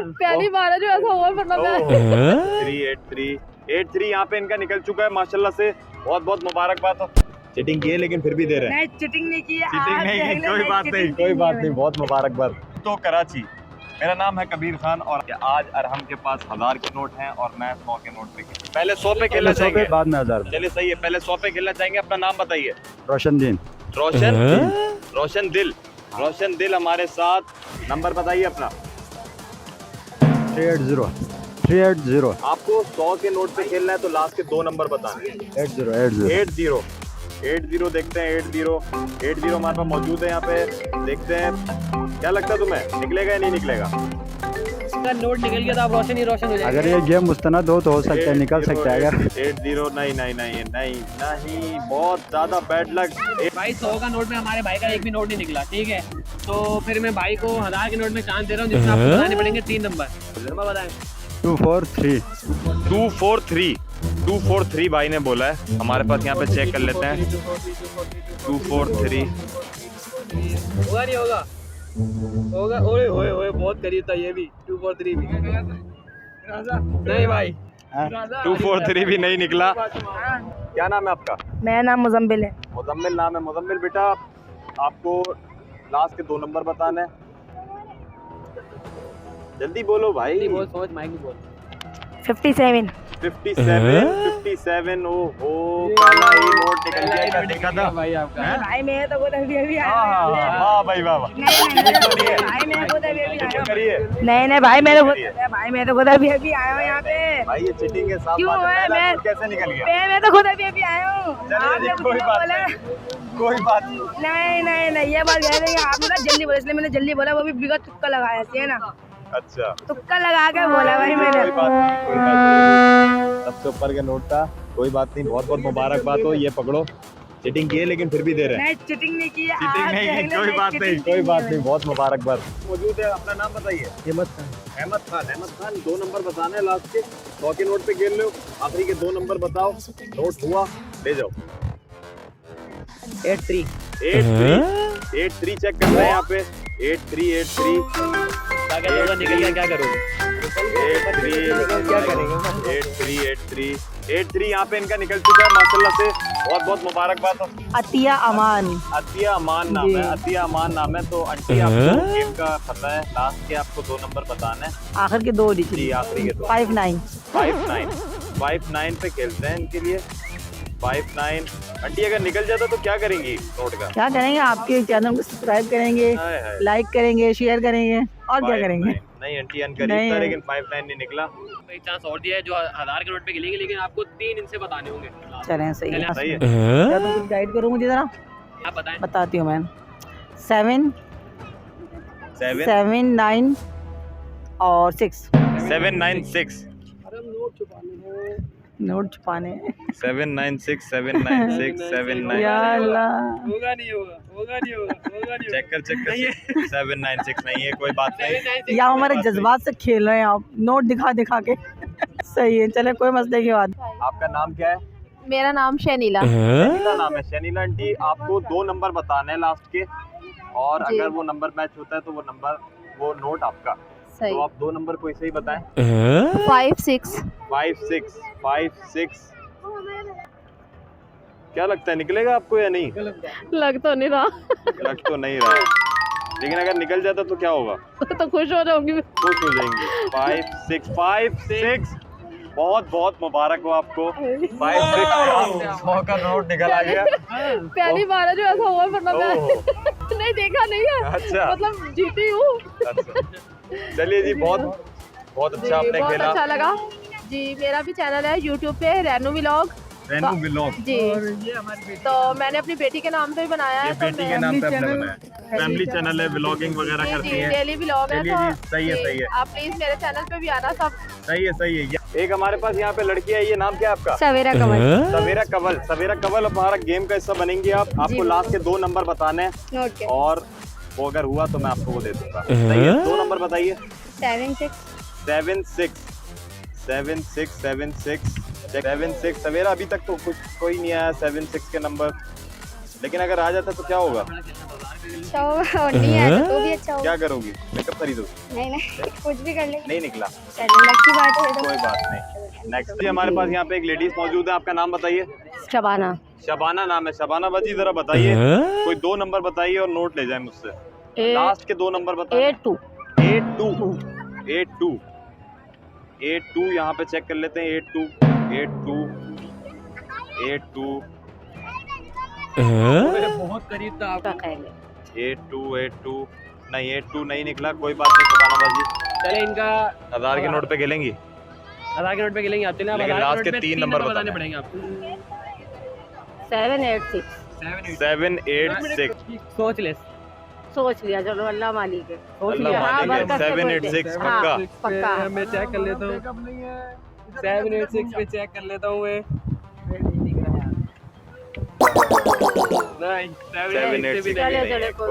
पहली बार है जो ऐसा हुआ, वरना मैं 383 यहाँ पे इनका निकल चुका है माशाल्लाह से। बहुत बहुत मुबारकबाद हो। चीटिंग की है लेकिन फिर भी दे रहे हैं। नहीं चीटिंग नहीं की है, चीटिंग नहीं की, कोई बात नहीं, कोई बात नहीं, बहुत मुबारकबाद। तो कराची, मेरा नाम है कबीर खान और आज अरहम के पास 1000 के नोट हैं और मैं 100 के नोट पे पहले 100 पे खेलना चाहेंगे, बाद में 1000। चलिए सही है, पहले 100 पे खेलना चाहेंगे। अपना नाम बताइए। रोशनदीन। रोशन दिल हमारे साथ। नंबर बताइए अपना। 380। आपको 100 के नोट पे खेलना है तो लास्ट के 2 नंबर बताने। 80 देखते हैं। 80 हमारे पास मौजूद है यहाँ पे, देखते हैं क्या लगता है तुम्हें, निकलेगा या नहीं निकलेगा। इसका नोट निकल गया तो आप रोशन ही रोशन हो जाएगा। अगर ये गेम मुस्तनद हो तो हो सकता है निकल सकता है। अगर 80 नहीं, बहुत ज्यादा बैड लक। भाई 100 का नोट में हमारे भाई का एक भी नोट नहीं निकला, ठीक है। तो फिर मैं भाई को 1000 के नोट में चांस दे रहा हूँ, जिसमें आपको बताने पड़ेंगे 3 नंबर। नंबर बताएं। 243 भाई ने बोला है। हमारे पास यहाँ पे चेक कर लेते हैं। 243 होगा नहीं होगा? होगा। ओए होए होए, बहुत करीब था ये भी। 243 भी नहीं भाई। 243 भी नहीं निकला। क्या नाम है आपका? मेरा नाम मुजम्मिल है। मुजम्मिल नाम है। मुजम्मिल बेटा, आपको लास्ट के 2 नंबर बताना है। जल्दी बोलो भाई। बोल, सोच माइक में बोल। 57। 57। ओहो, काला ही नोट निकल गया। क्या देखा था भाई आपका? भाई मैं तो खुद अभी आया। वाह भाई वाह। भाई मैं खुद अभी आया। करिए नहीं भाई मैं तो खुद अभी आया हूँ यहाँ पे। भाई, ये चीटिंग है। साफ क्यों बात है, है? पहला नोट कैसे निकल गया? मैं तो खुद अभी आया हूँ। चलिए, कोई बात नहीं, कोई बात नहीं। नहीं ये बात याद है, आपने ना जल्दी बोला, इसलिए मैंने जल्दी बोला, वो भी बिगड़ तुक्का लगाया है ना। अच्छा, तुक्का लगा के बोला भाई मैंने। कोई बात नहीं। सबसे ऊपर का नोट था, कोई बात नहीं। बहुत बहुत मुबारकबाद हो। ये पकड़ो। चीटिंग की है लेकिन फिर भी दे रहे हैं। नहीं चीटिंग नहीं की है। चीटिंग नहीं की, कोई बात नहीं, बहुत मुबारकबाद। मौजूद है, अपना नाम बताइए। अहमद खान 2 नंबर बताने हैं लास्ट के। 100 के नोट पे खेल लो, आखिरी के 2 नंबर बताओ। नोट हुआ, ले जाओ। 83 चेक कर रहे हैं यहाँ पे। 83 निकल गया, क्या करोगे? 83 यहाँ पे इनका निकल चुका है माशाल्लाह से। बहुत बहुत मुबारकबाद हो। अतिया अमान नाम है। अतिया अमान नाम है। तो आंटी, आपको गेम का पता है, लास्ट के आपको 2 नंबर बताना है। आखिर के 2 जी, आखिरी के 2। 59 पे खेलते हैं इनके लिए। 59। आंटी, अगर निकल जाता तो क्या करेंगी नोट का? क्या करेंगे? आपके चैनल को सब्सक्राइब करेंगे, लाइक करेंगे, शेयर करेंगे और क्या करेंगे? नहीं आंटी, अनकरीब था लेकिन 59 नहीं निकला। एक चांस और दिया है जो 1000 के नोट पे खेलेंगे, लेकिन आपको 3 इनसे बताने होंगे। चलें, सही है। सही है। क्या तुम कुछ गाइड करो मुझे जरा? आप बताएं। बताती हूँ मैं। 7 7 9 और 6। 796 नोट छुपाने। 796 या अल्लाह। होगा नहीं होगा। चेक कर 796 नहीं है, कोई बात नहीं। या हमारे जज्बात से खेल रहे हैं आप, नोट दिखा के। सही है, चले, कोई मसले की बात। आपका नाम क्या है? मेरा नाम शनीला। शनीला नाम है। शनीला आंटी, आपको 2 नंबर बताने हैं लास्ट के, और अगर वो नंबर मैच होता है तो वो नोट आपका। सही। तो आप 2 नंबर कोई सही बताएं। 5 6 क्या लगता है, निकलेगा आपको या नहीं? लग तो नहीं रहा। लग तो नहीं रहा है, लेकिन अगर निकल जाता तो क्या होगा? तो खुश हो जाऊंगी। खुश हो जाएंगे। 5 6 बहुत बहुत मुबारक हो आपको। 5 6 100 का नोट निकल आ गया। पहली बार है जो ऐसा हुआ, वरना मैं नहीं देखा नहीं है। अच्छा, मतलब जीती हूँ। अच्छा। चलिए जी, बहुत अच्छा आपने बहुत खेला। अच्छा लगा जी। मेरा भी चैनल है YouTube पे, रेनू व्लॉग जी। तो मैंने अपनी बेटी के नाम पे बनाया है। बेटी के नाम पे आपने बनाया। फैमिली चैनल है, व्लॉगिंग वगैरह करती है, डेली व्लॉग है। चलिए जी, सही है। आप प्लीज मेरे चैनल पे भी आना सब। सही है। एक हमारे पास यहाँ पे लड़की है, ये नाम क्या है आपका? सवेरा कमल। सवेरा कवल हमारा गेम का हिस्सा बनेंगे आप। आपको लास्ट के 2 नंबर बताने हैं, और वो अगर हुआ तो मैं आपको वो दे दूंगा। सही है, 2 नंबर बताइए। 7 6 सवेरा अभी तक तो कोई नहीं आया 7 6 के नंबर, लेकिन अगर आ जाता तो क्या होगा? नहीं आया तो भी अच्छा होगा। क्या करोगी? मेकअप खरीदोगी? नहीं नहीं कुछ भी कर लेंगे। नहीं निकला, चलिए अच्छी बात है। कोई बात नहीं। नेक्स्ट हमारे पास यहाँ पे एक लेडीज मौजूद है, आपका नाम बताइए। शबाना। शबाना नाम है। शबाना बाजी जरा बताइए, कोई 2 नंबर बताइए और नोट ले जाए मुझसे। लास्ट के 2 नंबर बताइए। 82 82 82 82 यहाँ पे चेक कर लेते हैं। 82 82 82 बहुत करीब था आपका। 82 82 नहीं 82 नहीं निकला, कोई बात नहीं शबाना बाजी। चले इनका 1000 के नोट पे खेलेंगी, 1000 के नोट पे खेलेंगे आप। चले लेकिन लास्ट के 3 नंबर बताने बताने पड़ेंगे आपको। 786। 786 सोच ले। सोच लिया, चलो अल्लाह मालिक है। अल्लाह मालिक है। 786 पक्का। पक्का। मैं चेक कर लेता हूँ। 786 पे चेक कर लेता हूँ मैं। नहीं 786 786 चले चले कोई